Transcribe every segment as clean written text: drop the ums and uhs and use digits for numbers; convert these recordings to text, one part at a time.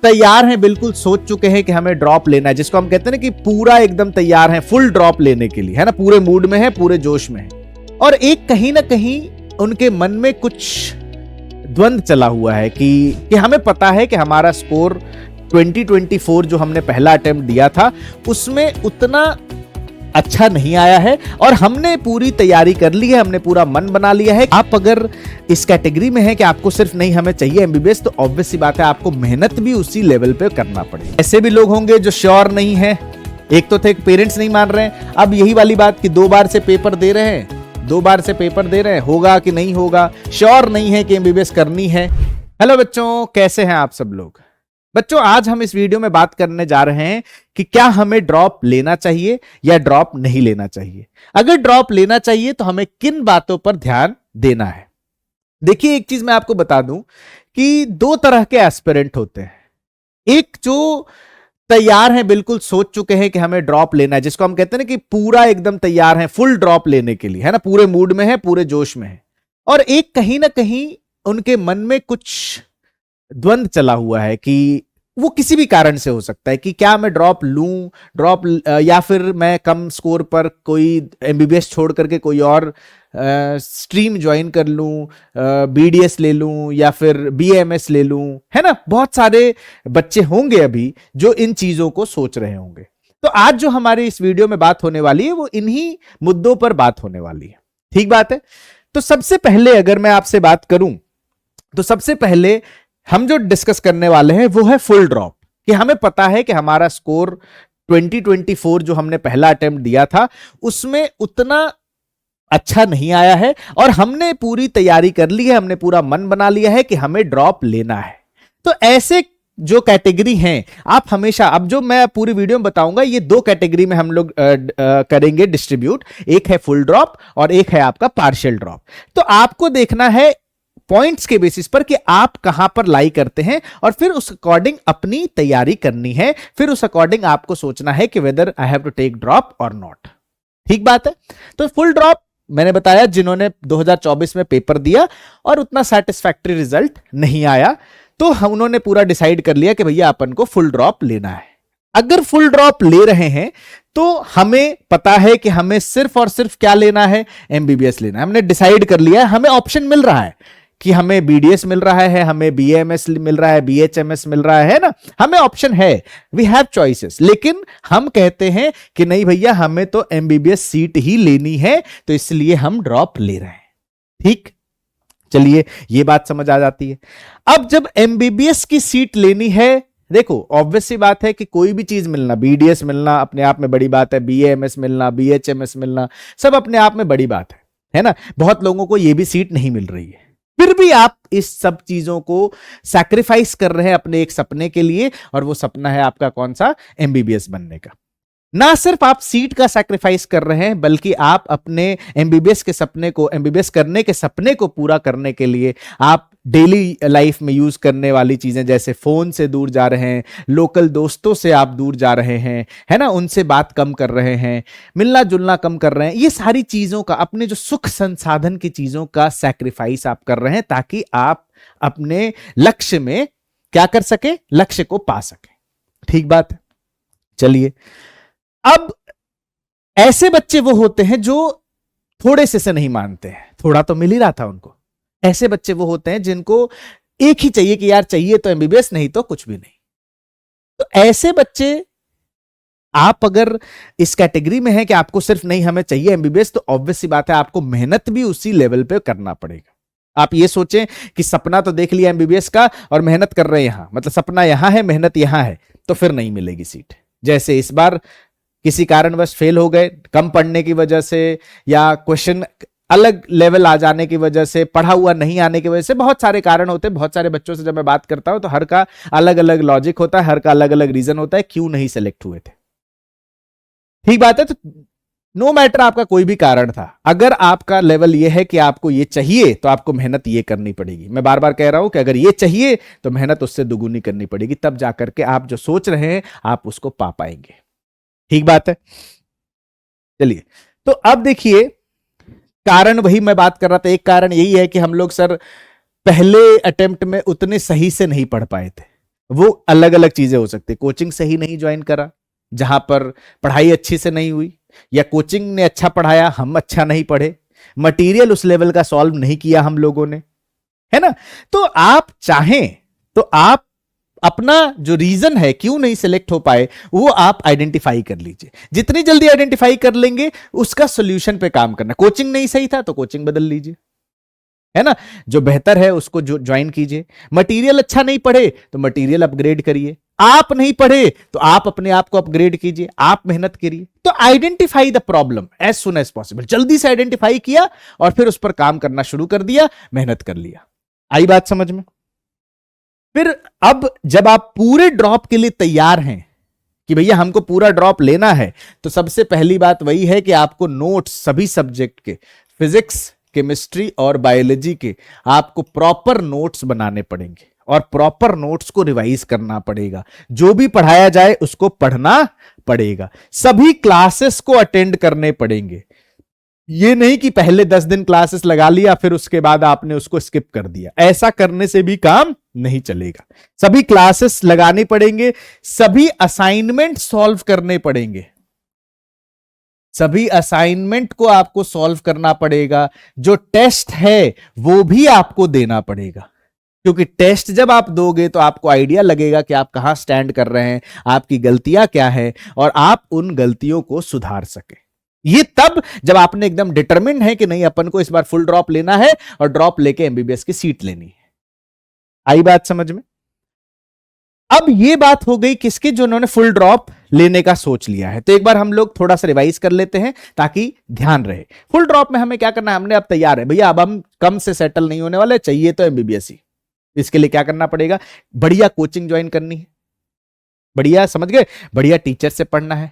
तैयार हैं, बिल्कुल सोच चुके हैं कि हमें ड्रॉप लेना है, जिसको हम कहते हैं ना कि पूरा एकदम तैयार हैं, फुल ड्रॉप लेने के लिए, है ना, पूरे मूड में है, पूरे जोश में है। और एक कहीं ना कहीं उनके मन में कुछ द्वंद चला हुआ है कि हमें पता है कि हमारा स्कोर 2024 जो हमने पहला अटेम्प्ट दिया था उसमें उतना अच्छा नहीं आया है और हमने पूरी तैयारी कर ली है, हमने पूरा मन बना लिया है। आप अगर इस कैटेगरी में हैं कि आपको सिर्फ नहीं हमें चाहिए एमबीबीएस, तो ऑब्वियस सी बात है आपको मेहनत भी उसी लेवल पे करना पड़ेगा। ऐसे भी लोग होंगे जो श्योर नहीं है, एक तो थे पेरेंट्स नहीं मान रहे हैं, अब यही वाली बात कि 2 बार से पेपर दे रहे हैं, 2 बार से पेपर दे रहे हैं, होगा कि नहीं होगा, श्योर नहीं है कि एमबीबीएस करनी है। हेलो बच्चों, कैसे हैं आप सब लोग? बच्चों, आज हम इस वीडियो में बात करने जा रहे हैं कि क्या हमें ड्रॉप लेना चाहिए या ड्रॉप नहीं लेना चाहिए। अगर ड्रॉप लेना चाहिए तो हमें किन बातों पर ध्यान देना है। देखिए, एक चीज मैं आपको बता दूं कि 2 तरह के एस्पिरेंट होते हैं। एक जो तैयार हैं, बिल्कुल सोच चुके हैं कि हमें ड्रॉप लेना है, जिसको हम कहते हैं ना कि पूरा एकदम तैयार हैं, फुल ड्रॉप लेने के लिए, है ना, पूरे मूड में है, पूरे जोश में है। और एक कहीं ना कहीं उनके मन में कुछ द्वंद चला हुआ है कि वो किसी भी कारण से हो सकता है कि क्या मैं ड्रॉप लूं, ड्रॉप या फिर मैं कम स्कोर पर कोई एमबीबीएस छोड़ करके कोई और स्ट्रीम ज्वाइन कर लूं, बीडीएस ले लूं या फिर बीएमएस ले लूं, है ना। बहुत सारे बच्चे होंगे अभी जो इन चीजों को सोच रहे होंगे। तो आज जो हमारी इस वीडियो में बात होने वाली है वो इन्हीं मुद्दों पर बात होने वाली है। ठीक बात है। तो सबसे पहले अगर मैं आपसे बात करूं तो सबसे पहले हम जो डिस्कस करने वाले हैं वो है फुल ड्रॉप। कि हमें पता है कि हमारा स्कोर 2024 जो हमने पहला अटेम्प्ट दिया था उसमें उतना अच्छा नहीं आया है और हमने पूरी तैयारी कर ली है, हमने पूरा मन बना लिया है कि हमें ड्रॉप लेना है। तो ऐसे जो कैटेगरी हैं, आप हमेशा, अब जो मैं पूरी वीडियो में बताऊंगा ये 2 कैटेगरी में हम लोग करेंगे डिस्ट्रीब्यूट। एक है फुल ड्रॉप और एक है आपका पार्शियल ड्रॉप। तो आपको देखना है पॉइंट्स के बेसिस पर कि आप कहां पर लाई करते हैं और फिर उस अकॉर्डिंग अपनी तैयारी करनी है। फिर उस अकॉर्डिंग आपको सोचना है कि whether I have to take drop or not. ठीक बात है। तो फुल ड्रॉप मैंने बताया जिन्होंने 2024 में पेपर दिया और उतना सेटिस्फैक्टरी रिजल्ट नहीं आया, तो उन्होंने पूरा डिसाइड कर लिया कि भैया अपन को फुल ड्रॉप लेना है। अगर फुल ड्रॉप ले रहे हैं तो हमें पता है कि हमें सिर्फ और सिर्फ क्या लेना है, एमबीबीएस लेना है। हमने डिसाइड कर लिया है, हमें ऑप्शन मिल रहा है कि हमें बीडीएस मिल रहा है, हमें बीएमएस मिल रहा है, बीएचएमएस मिल रहा है ना, हमें ऑप्शन है, वी हैव चॉइसेस। लेकिन हम कहते हैं कि नहीं भैया, हमें तो एमबीबीएस सीट ही लेनी है, तो इसलिए हम ड्रॉप ले रहे हैं। ठीक, चलिए ये बात समझ आ जाती है। अब जब एमबीबीएस की सीट लेनी है, देखो ऑब्वियस सी बात है कि कोई भी चीज मिलना, बीडीएस मिलना अपने आप में बड़ी बात है, बीएमएस मिलना, बीएचएमएस मिलना, सब अपने आप में बड़ी बात है ना। बहुत लोगों को ये भी सीट नहीं मिल रही है, फिर भी आप इस सब चीजों को सैक्रिफाइस कर रहे हैं अपने एक सपने के लिए, और वो सपना है आपका कौन सा, एमबीबीएस बनने का। ना सिर्फ आप सीट का सैक्रिफाइस कर रहे हैं बल्कि आप अपने एमबीबीएस के सपने को, एमबीबीएस करने के सपने को पूरा करने के लिए आप डेली लाइफ में यूज करने वाली चीजें जैसे फोन से दूर जा रहे हैं, लोकल दोस्तों से आप दूर जा रहे हैं, है ना, उनसे बात कम कर रहे हैं, मिलना जुलना कम कर रहे हैं। ये सारी चीजों का, अपने जो सुख संसाधन की चीजों का सैक्रिफाइस आप कर रहे हैं ताकि आप अपने लक्ष्य में क्या कर सके, लक्ष्य को पा सके। ठीक बात है। चलिए, अब ऐसे बच्चे वो होते हैं जो थोड़े से नहीं मानते हैं, थोड़ा तो मिल ही रहा था उनको। ऐसे बच्चे वो होते हैं जिनको एक ही चाहिए कि यार चाहिए तो एमबीबीएस, नहीं तो कुछ भी नहीं। तो ऐसे बच्चे, आप अगर इस कैटेगरी में हैं कि आपको सिर्फ नहीं हमें चाहिए एमबीबीएस, तो ऑब्वियस सी बात है आपको मेहनत भी उसी लेवल पे करना पड़ेगा। आप ये सोचें कि सपना तो देख लिया एमबीबीएस का और मेहनत कर रहे हैं यहां, मतलब सपना यहां है, मेहनत यहां है, तो फिर नहीं मिलेगी सीट। जैसे इस बार किसी कारणवश फेल हो गए, कम पढ़ने की वजह से या क्वेश्चन अलग लेवल आ जाने की वजह से, पढ़ा हुआ नहीं आने की वजह से, बहुत सारे कारण होते हैं। बहुत सारे बच्चों से जब मैं बात करता हूं तो हर का अलग अलग लॉजिक होता है, हर का अलग अलग रीजन होता है क्यों नहीं सेलेक्ट हुए थे। ठीक बात है। तो नो मैटर आपका कोई भी कारण था, अगर आपका लेवल ये है कि आपको ये चाहिए तो आपको मेहनत ये करनी पड़ेगी। मैं बार बार कह रहा हूं कि अगर ये चाहिए तो मेहनत उससे दुगुनी करनी पड़ेगी, तब जाकर के आप जो सोच रहे हैं आप उसको पा पाएंगे। ठीक बात है। चलिए, तो अब देखिए, कारण वही मैं बात कर रहा था, एक कारण यही है कि हम लोग सर पहले अटेम्प्ट में उतने सही से नहीं पढ़ पाए थे। वो अलग अलग चीजें हो सकती है। कोचिंग सही नहीं ज्वाइन करा, जहां पर पढ़ाई अच्छी से नहीं हुई, या कोचिंग ने अच्छा पढ़ाया हम अच्छा नहीं पढ़े, मटेरियल उस लेवल का सॉल्व नहीं किया हम लोगों ने, है ना। तो आप चाहें तो आप अपना जो रीजन है क्यों नहीं सिलेक्ट हो पाए वो आप आइडेंटिफाई कर लीजिए। जितनी जल्दी आइडेंटिफाई कर लेंगे उसका सोल्यूशन पे काम करना। कोचिंग नहीं सही था तो कोचिंग बदल लीजिए, है ना। जो बेहतर है उसको जो ज्वाइन कीजिए। मटेरियल अच्छा नहीं पढ़े तो मटेरियल अपग्रेड करिए। आप नहीं पढ़े तो आप अपने आप को अपग्रेड कीजिए, आप मेहनत करिए। तो identify the problem as soon as possible. जल्दी से आइडेंटिफाई किया और फिर उस पर काम करना शुरू कर दिया, मेहनत कर लिया। आई बात समझ में। फिर अब जब आप पूरे ड्रॉप के लिए तैयार हैं कि भैया हमको पूरा ड्रॉप लेना है, तो सबसे पहली बात वही है कि आपको नोट्स सभी सब्जेक्ट के, फिजिक्स, केमिस्ट्री और बायोलॉजी के, आपको प्रॉपर नोट्स बनाने पड़ेंगे और प्रॉपर नोट्स को रिवाइज करना पड़ेगा। जो भी पढ़ाया जाए उसको पढ़ना पड़ेगा। सभी क्लासेस को अटेंड करने पड़ेंगे। ये नहीं कि पहले 10 दिन क्लासेस लगा लिया फिर उसके बाद आपने उसको स्किप कर दिया। ऐसा करने से भी काम नहीं चलेगा। सभी क्लासेस लगाने पड़ेंगे, सभी असाइनमेंट सॉल्व करने पड़ेंगे, सभी असाइनमेंट को आपको सॉल्व करना पड़ेगा। जो टेस्ट है वो भी आपको देना पड़ेगा, क्योंकि टेस्ट जब आप दोगे तो आपको आइडिया लगेगा कि आप कहां स्टैंड कर रहे हैं, आपकी गलतियां क्या है, और आप उन गलतियों को सुधार सके। ये तब जब आपने एकदम डिटरमिन्ड है कि नहीं अपन को इस बार फुल ड्रॉप लेना है और ड्रॉप लेके एमबीबीएस की सीट लेनी है। आई बात समझ में। अब ये बात हो गई किसके, जो उन्होंने फुल ड्रॉप लेने का सोच लिया है। तो एक बार हम लोग थोड़ा सा रिवाइज कर लेते हैं ताकि ध्यान रहे। फुल ड्रॉप में हमें क्या करना है, हमने अब तैयार है भैया, अब हम कम से सेटल नहीं होने वाले, चाहिए तो एमबीबीएस ही। इसके लिए क्या करना पड़ेगा, बढ़िया कोचिंग ज्वाइन करनी है, बढ़िया, समझ गए, बढ़िया टीचर से पढ़ना है,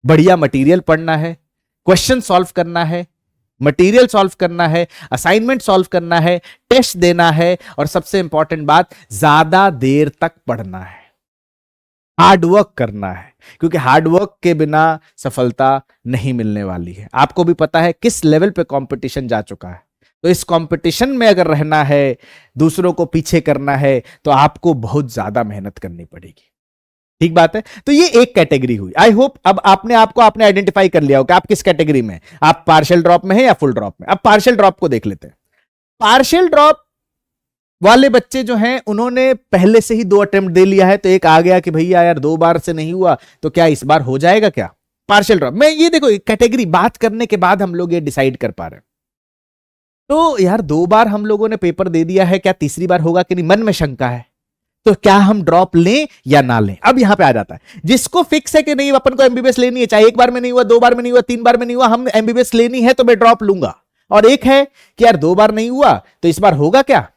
बढ़िया मटेरियल पढ़ना है, क्वेश्चन सॉल्व करना है, मटेरियल सॉल्व करना है, असाइनमेंट सॉल्व करना है, टेस्ट देना है, और सबसे इंपॉर्टेंट बात, ज्यादा देर तक पढ़ना है, हार्ड वर्क करना है, क्योंकि हार्ड वर्क के बिना सफलता नहीं मिलने वाली है। आपको भी पता है किस लेवल पे कंपटीशन जा चुका है। तो इस कंपटीशन में अगर रहना है, दूसरों को पीछे करना है, तो आपको बहुत ज्यादा मेहनत करनी पड़ेगी। ठीक बात है। तो ये एक कैटेगरी हुई। आई होप अब आपने आइडेंटिफाई कर लिया हो कि आप किस कैटेगरी में, आप पार्शियल ड्रॉप में हैं या फुल ड्रॉप में। अब पार्शियल ड्रॉप को देख लेते हैं। पार्शियल ड्रॉप वाले बच्चे जो हैं उन्होंने पहले से ही 2 अटेम्प्ट दे लिया है, तो एक आ गया कि भैया यार 2 बार से नहीं हुआ तो क्या इस बार हो जाएगा क्या पार्शियल ड्रॉप में। ये देखो कैटेगरी बात करने के बाद हम लोग ये डिसाइड कर पा रहे हैं। तो यार 2 बार हम लोगों ने पेपर दे दिया है, क्या तीसरी बार होगा कि नहीं, मन में शंका है, तो क्या हम ड्रॉप लें या ना लें। अब यहां पे आ जाता है, जिसको फिक्स है कि नहीं अपन को एमबीबीएस लेनी है, चाहे 1 बार में नहीं हुआ, 2 बार में नहीं हुआ, 3 बार में नहीं हुआ, हम एमबीबीएस लेनी है तो मैं ड्रॉप लूंगा। और एक है कि यार 2 बार नहीं हुआ तो इस बार होगा क्या,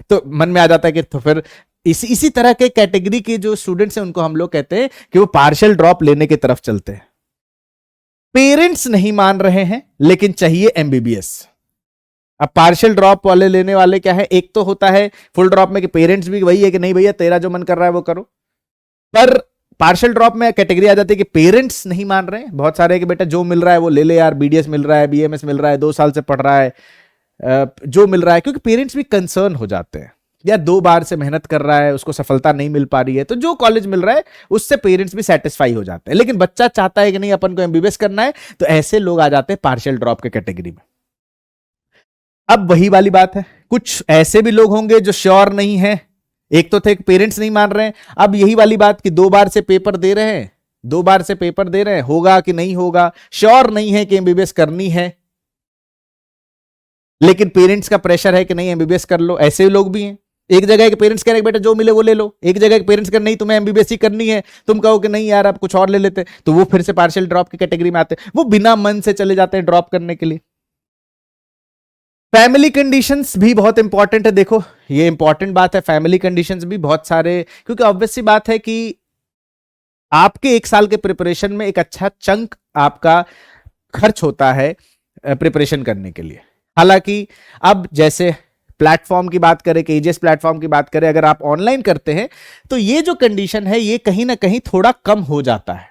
तो मन में आ जाता है कि तो फिर इसी तरह के कैटेगरी के जो स्टूडेंट्स हैं उनको हम लोग कहते हैं कि वो पार्शियल ड्रॉप लेने की तरफ चलते हैं। पेरेंट्स नहीं मान रहे हैं लेकिन चाहिए एमबीबीएस। अब पार्शियल ड्रॉप वाले लेने वाले क्या है, एक तो होता है फुल ड्रॉप में कि पेरेंट्स भी वही है कि नहीं भैया तेरा जो मन कर रहा है वो करो, पर पार्शियल ड्रॉप में कैटेगरी आ जाती है कि पेरेंट्स नहीं मान रहे हैं। बहुत सारे कि बेटा जो मिल रहा है वो ले ले यार, बीडीएस मिल रहा है, बीएमएस मिल रहा है, 2 साल से पढ़ रहा है, जो मिल रहा है, क्योंकि पेरेंट्स भी कंसर्न हो जाते हैं यार 2 बार से मेहनत कर रहा है, उसको सफलता नहीं मिल पा रही है, तो जो कॉलेज मिल रहा है उससे पेरेंट्स भी सेटिस्फाई हो जाते हैं। लेकिन बच्चा चाहता है कि नहीं अपन को एमबीबीएस करना है, तो ऐसे लोग आ जाते हैं पार्शियल ड्रॉप के कैटेगरी में। अब वही वाली बात है, कुछ ऐसे भी लोग होंगे जो श्योर नहीं है। एक तो थे पेरेंट्स नहीं मान रहे हैं, अब यही वाली बात कि 2 बार से पेपर दे रहे हैं, 2 बार से पेपर दे रहे हैं, होगा कि नहीं होगा, श्योर नहीं है कि एमबीबीएस करनी है, लेकिन पेरेंट्स का प्रेशर है कि नहीं एमबीबीएस कर लो। ऐसे लोग भी हैं। एक जगह के पेरेंट्स कह रहे बेटा जो मिले वो ले लो, एक जगह के पेरेंट्स कह नहीं तुम्हें एमबीबीएस ही करनी है, तुम कहो कि नहीं यार अब कुछ और ले लेते, तो वो फिर से पार्शियल ड्रॉप की कैटेगरी में आते हैं। वो बिना मन से चले जाते हैं ड्रॉप करने के लिए। फैमिली कंडीशंस भी बहुत इंपॉर्टेंट है। देखो ये इंपॉर्टेंट बात है, फैमिली कंडीशंस भी बहुत सारे, क्योंकि ऑब्वियस सी बात है कि आपके 1 साल के प्रिपरेशन में एक अच्छा चंक आपका खर्च होता है प्रिपरेशन करने के लिए। हालांकि अब जैसे प्लेटफॉर्म की बात करें, केजीएस प्लेटफॉर्म की बात करें, अगर आप ऑनलाइन करते हैं तो ये जो कंडीशन है ये कहीं ना कहीं थोड़ा कम हो जाता है,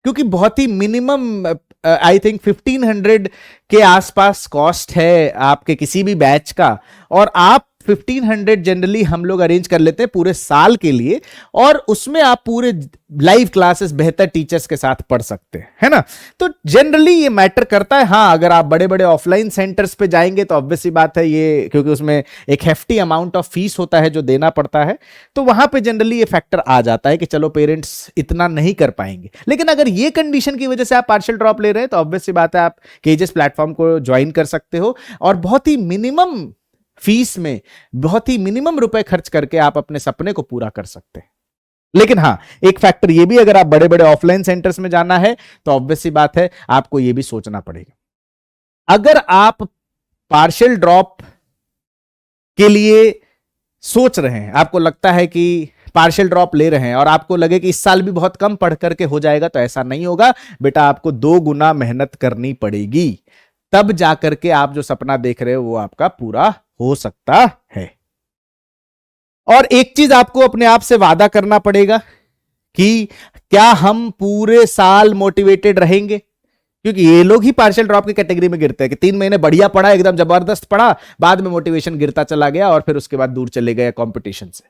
क्योंकि बहुत ही मिनिमम आई थिंक 1500 के आसपास कॉस्ट है आपके किसी भी बैच का, और आप 1500 जनरली हम लोग अरेंज कर लेते हैं पूरे साल के लिए, और उसमें आप पूरे लाइव क्लासेस बेहतर टीचर्स के साथ पढ़ सकते हैं, है ना। तो जनरली ये मैटर करता है। हाँ, अगर आप बड़े बड़े ऑफलाइन सेंटर्स पे जाएंगे तो ऑब्वियस सी बात है ये, क्योंकि उसमें एक हेफ्टी अमाउंट ऑफ फीस होता है जो देना पड़ता है, तो वहां पे जनरली ये फैक्टर आ जाता है कि चलो पेरेंट्स इतना नहीं कर पाएंगे। लेकिन अगर ये कंडीशन की वजह से आप पार्शियल ड्रॉप ले रहे हैं तो ऑब्वियस सी बात है आप केजेस प्लेटफॉर्म को ज्वाइन कर सकते हो, और बहुत ही मिनिमम फीस में, बहुत ही मिनिमम रुपए खर्च करके आप अपने सपने को पूरा कर सकते हैं। लेकिन हाँ, एक फैक्टर ये भी, अगर आप बड़े बड़े ऑफलाइन सेंटर्स में जाना है तो ऑब्वियस सी बात है आपको ये भी सोचना पड़ेगा। अगर आप पार्शियल ड्रॉप के लिए सोच रहे हैं, आपको लगता है कि पार्शियल ड्रॉप ले रहे हैं और आपको लगे कि इस साल भी बहुत कम पढ़ करके हो जाएगा, तो ऐसा नहीं होगा बेटा। आपको 2 गुना मेहनत करनी पड़ेगी, तब जाकर के आप जो सपना देख रहे हो वो आपका पूरा हो सकता है। और एक चीज आपको अपने आप से वादा करना पड़ेगा कि क्या हम पूरे साल मोटिवेटेड रहेंगे, क्योंकि ये लोग ही पार्शियल ड्रॉप की कैटेगरी में गिरते हैं कि 3 महीने बढ़िया पढ़ा, एकदम जबरदस्त पढ़ा, बाद में मोटिवेशन गिरता चला गया और फिर उसके बाद दूर चले गए कंपटीशन से।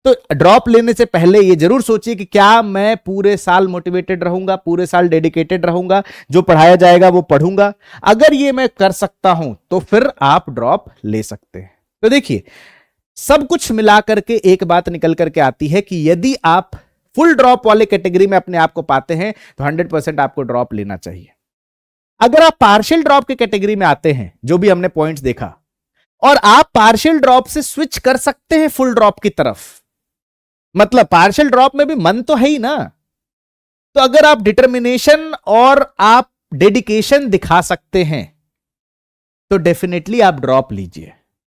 तो ड्रॉप लेने से पहले ये जरूर सोचिए कि क्या मैं पूरे साल मोटिवेटेड रहूंगा, पूरे साल डेडिकेटेड रहूंगा, जो पढ़ाया जाएगा वो पढ़ूंगा। अगर ये मैं कर सकता हूं तो फिर आप ड्रॉप ले सकते हैं। तो देखिए, सब कुछ मिलाकर के एक बात निकल करके आती है कि यदि आप फुल ड्रॉप वाले कैटेगरी में अपने आप को पाते हैं तो 100% आपको ड्रॉप लेना चाहिए। अगर आप पार्शियल ड्रॉप के कैटेगरी में आते हैं, जो भी हमने पॉइंट्स देखा, और आप पार्शियल ड्रॉप से स्विच कर सकते हैं फुल ड्रॉप की तरफ, मतलब पार्शियल ड्रॉप में भी मन तो है ही ना, तो अगर आप डिटर्मिनेशन और आप डेडिकेशन दिखा सकते हैं तो डेफिनेटली आप ड्रॉप लीजिए।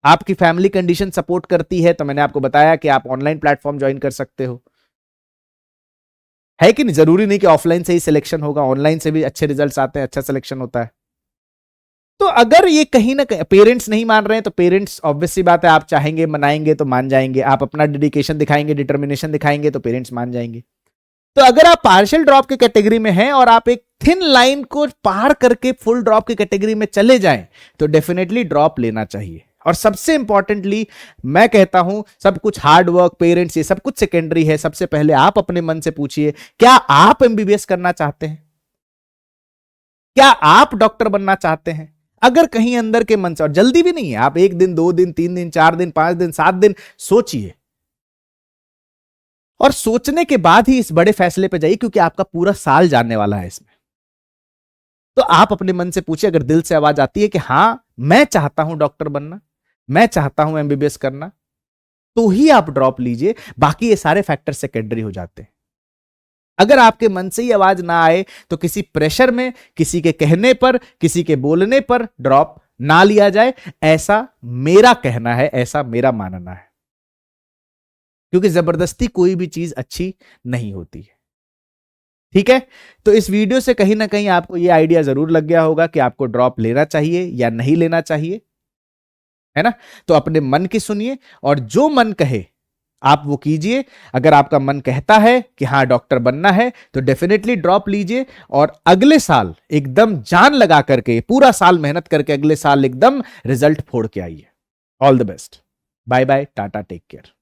आपकी फैमिली कंडीशन सपोर्ट करती है तो मैंने आपको बताया कि आप ऑनलाइन प्लेटफॉर्म ज्वाइन कर सकते हो, है कि नहीं। जरूरी नहीं कि ऑफलाइन से ही सिलेक्शन होगा, ऑनलाइन से भी अच्छे रिजल्ट्स आते हैं, अच्छा सिलेक्शन होता है। तो अगर ये कहीं ना कहीं पेरेंट्स नहीं मान रहे हैं तो पेरेंट्स, ऑब्वियस सी बात है, आप चाहेंगे मनाएंगे तो मान जाएंगे, आप अपना डेडिकेशन दिखाएंगे, डिटर्मिनेशन दिखाएंगे तो पेरेंट्स मान जाएंगे। तो अगर आप पार्शियल ड्रॉप की कैटेगरी में हैं और आप एक थिन लाइन को पार करके फुल ड्रॉप की कैटेगरी में चले जाएं तो डेफिनेटली ड्रॉप लेना चाहिए। और सबसे इंपॉर्टेंटली मैं कहता हूं, सब कुछ हार्ड वर्क, पेरेंट्स, ये सब कुछ सेकेंडरी है। सबसे पहले आप अपने मन से पूछिए, क्या आप एमबीबीएस करना चाहते हैं? क्या आप डॉक्टर बनना चाहते हैं? अगर कहीं अंदर के मन से, और जल्दी भी नहीं है, आप 1 दिन, 2 दिन, 3 दिन, 4 दिन, 5 दिन, 7 दिन सोचिए, और सोचने के बाद ही इस बड़े फैसले पे जाइए, क्योंकि आपका पूरा साल जानने वाला है इसमें। तो आप अपने मन से पूछिए, अगर दिल से आवाज आती है कि हां मैं चाहता हूं डॉक्टर बनना, मैं चाहता हूं एमबीबीएस करना, तो ही आप ड्रॉप लीजिए। बाकी ये सारे फैक्टर सेकेंडरी हो जाते हैं। अगर आपके मन से ही आवाज ना आए तो किसी प्रेशर में, किसी के कहने पर, किसी के बोलने पर ड्रॉप ना लिया जाए, ऐसा मेरा कहना है, ऐसा मेरा मानना है। क्योंकि जबरदस्ती कोई भी चीज अच्छी नहीं होती है, ठीक है। तो इस वीडियो से कहीं ना कहीं आपको यह आइडिया जरूर लग गया होगा कि आपको ड्रॉप लेना चाहिए या नहीं लेना चाहिए, है ना। तो अपने मन की सुनिए और जो मन कहे आप वो कीजिए। अगर आपका मन कहता है कि हाँ डॉक्टर बनना है तो डेफिनेटली ड्रॉप लीजिए, और अगले साल एकदम जान लगा करके, पूरा साल मेहनत करके अगले साल एकदम रिजल्ट फोड़ के आइए। All the best, bye bye, tata, take care.